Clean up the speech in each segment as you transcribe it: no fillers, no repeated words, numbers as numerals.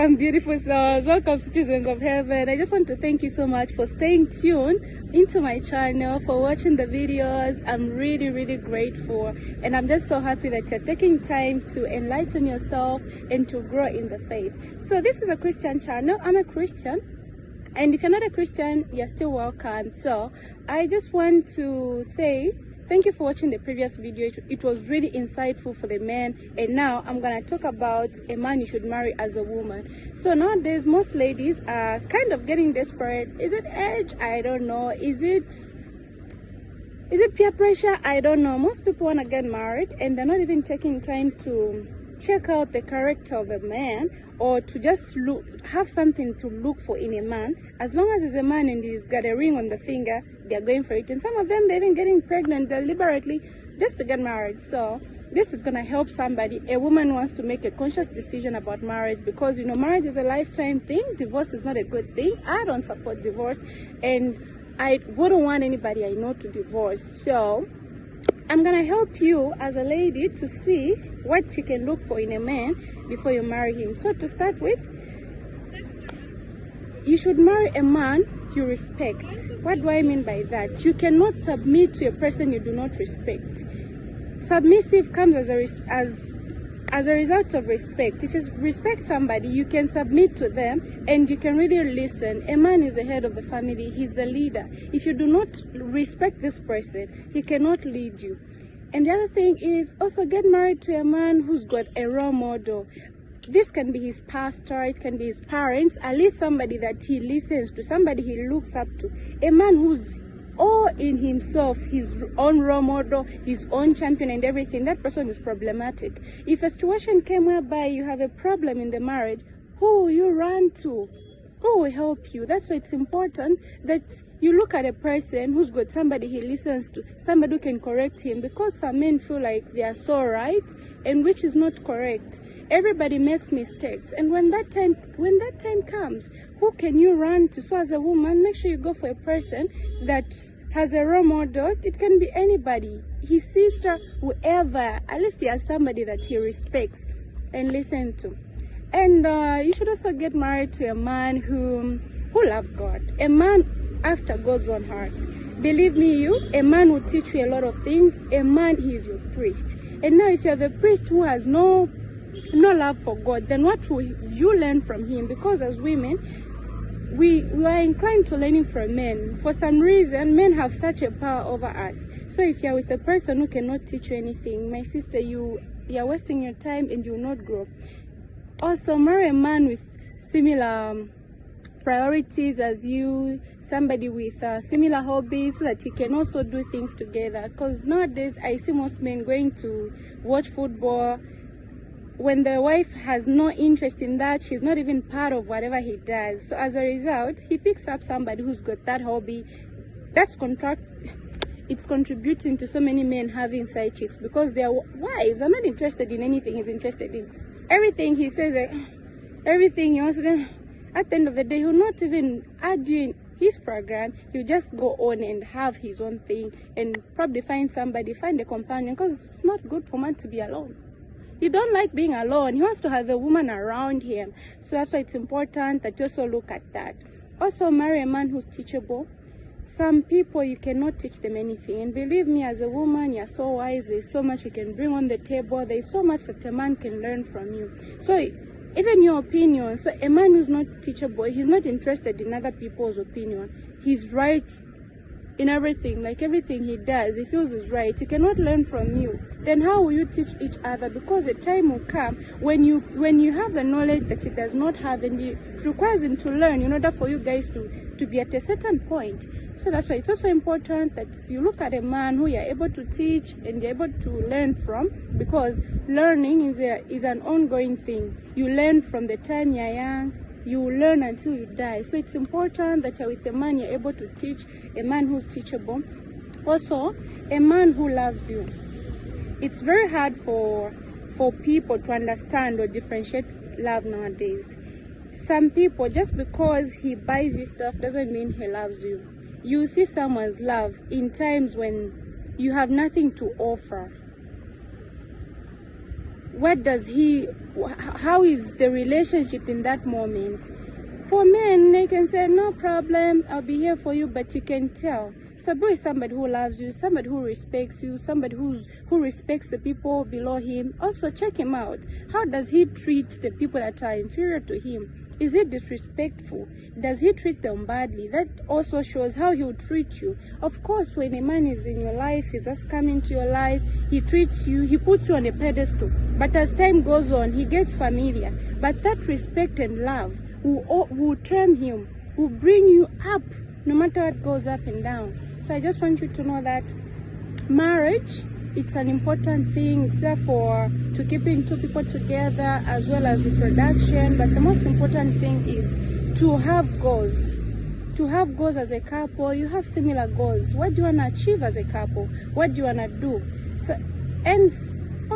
Welcome, beautiful souls. Welcome, citizens of heaven. I just want to thank you so much for staying tuned into my channel, for watching the videos. I'm really grateful, and I'm just so happy that you're taking time to enlighten yourself and to grow in the faith. So this is a Christian channel. I'm a Christian, and if you're not a Christian, you're still welcome. So I just want to say thank you for watching the previous video. It was really insightful for the men, and now I'm gonna talk about a man you should marry as a woman. So nowadays, most ladies are kind of getting desperate. Is it age? I don't know. Is it peer pressure? I don't know. Most people want to get married, and they're not even taking time to check out the character of a man, or to just have something to look for in a man. As long as he's a man and he's got a ring on the finger, they're going for it. And some of them, they're even getting pregnant deliberately just to get married. So this is going to help somebody. A woman wants to make a conscious decision about marriage, because you know, marriage is a lifetime thing. Divorce is not a good thing. I don't support divorce, and I wouldn't want anybody I know to divorce. So I'm gonna help you as a lady to see what you can look for in a man before you marry him. So to start with, you should marry a man you respect. What do I mean by that? You cannot submit to a person you do not respect. Submissive comes as a result of respect. If you respect somebody, you can submit to them and you can really listen. A man is the head of the family. He's the leader. If you do not respect this person, he cannot lead you. And the other thing is, also get married to a man who's got a role model. This can be his pastor, it can be his parents, at least somebody that he listens to, somebody he looks up to. A man who's all in himself, his own role model, his own champion and everything. That person is problematic. If a situation came whereby you have a problem in the marriage, who will you run to? Who will help you? That's why it's important that you look at a person who's got somebody he listens to, somebody who can correct him, because some men feel like they are so right, and which is not correct. Everybody makes mistakes, and when that time comes, who can you run to? So as a woman, make sure you go for a person that has a role model. It can be anybody, his sister, whoever. At least he has somebody that he respects and listens to. And you should also get married to a man who loves God, a man after God's own heart. Believe me, a man will teach you a lot of things. A man, he is your priest. And now if you have a priest who has no love for God, then what will you learn from him? Because as women, we are inclined to learning from men. For some reason, men have such a power over us. So if you're with a person who cannot teach you anything, my sister, you're wasting your time and you will not grow. Also, marry a man with similar priorities as you, somebody with similar hobbies, so that you can also do things together. Because nowadays, I see most men going to watch football. When the wife has no interest in that, she's not even part of whatever he does. So as a result, he picks up somebody who's got that hobby. It's contributing to so many men having side chicks, because their wives are not interested in anything he's interested in. Everything he says, everything he wants to do, at the end of the day, he'll not even add you in his program. He'll just go on and have his own thing, and probably find a companion, because it's not good for man to be alone. He don't like being alone. He wants to have a woman around him. So that's why it's important that you also look at that. Also, marry a man who's teachable. Some people, you cannot teach them anything. And believe me, as a woman, you're so wise. There's so much you can bring on the table. There's so much that a man can learn from you. So even your opinion. So a man who's not teachable, he's not interested in other people's opinion. He's right in everything. Like everything he does, he feels is right. He cannot learn from you. Then how will you teach each other? Because a time will come when you have the knowledge that he does not have, and it requires him to learn in order for you guys to be at a certain point. So that's why it's also important that you look at a man who you're able to teach and you're able to learn from, because learning is an ongoing thing. You learn from the time you're young, you will learn until you die. So it's important that you're with a man you're able to teach, a man who's teachable. Also, a man who loves you. It's very hard for people to understand or differentiate love nowadays. Some people, just because he buys you stuff doesn't mean he loves you. You see someone's love in times when you have nothing to offer. how is the relationship in that moment? For men, they can say, no problem, I'll be here for you, but you can tell Sabu is somebody who loves you, somebody who respects you, somebody who respects the people below him. Also, check him out. How does he treat the people that are inferior to him? Is he disrespectful? Does he treat them badly? That also shows how he will treat you. Of course, when a man is in your life, he's just coming to your life, he treats you, he puts you on a pedestal. But as time goes on, he gets familiar. But that respect and love will turn him, will bring you up, no matter what goes up and down. So I just want you to know that marriage, it's an important thing. It's there to keeping two people together as well as reproduction. But the most important thing is to have goals. To have goals as a couple, you have similar goals. What do you want to achieve as a couple? What do you want to do? So,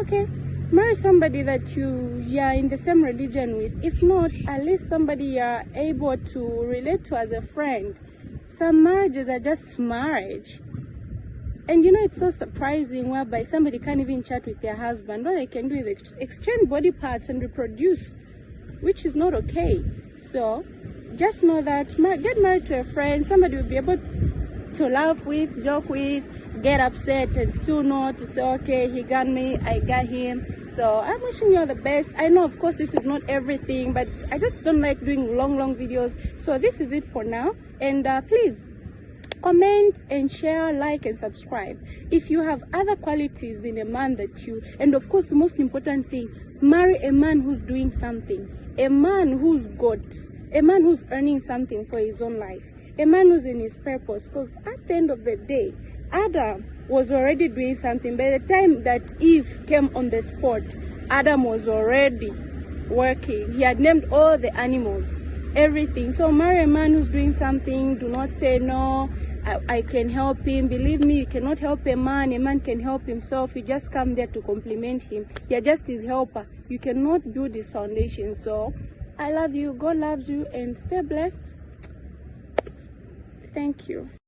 okay, marry somebody that you are in the same religion with. If not, at least somebody you are able to relate to as a friend. Some marriages are just marriage. And you know, it's so surprising whereby somebody can't even chat with their husband. All they can do is exchange body parts and reproduce, which is not okay. So just know that get married to a friend, somebody will be able to laugh with, joke with, get upset and still know to say, okay, he got me, I got him. So I'm wishing you all the best. I know, of course, this is not everything, but I just don't like doing long videos. So this is it for now. And please comment and share, like and subscribe. If you have other qualities in a man and of course the most important thing, marry a man who's doing something, a man who's earning something for his own life, a man who's in his purpose. Because at the end of the day, Adam was already doing something. By the time that Eve came on the spot, Adam was already working. He had named all the animals, everything. So marry a man who's doing something. Do not say, no, I can help him. Believe me, you cannot help a man can help himself. You just come there to compliment him. You're just his helper. You cannot build his foundation. So I love you, God loves you, and stay blessed. Thank you.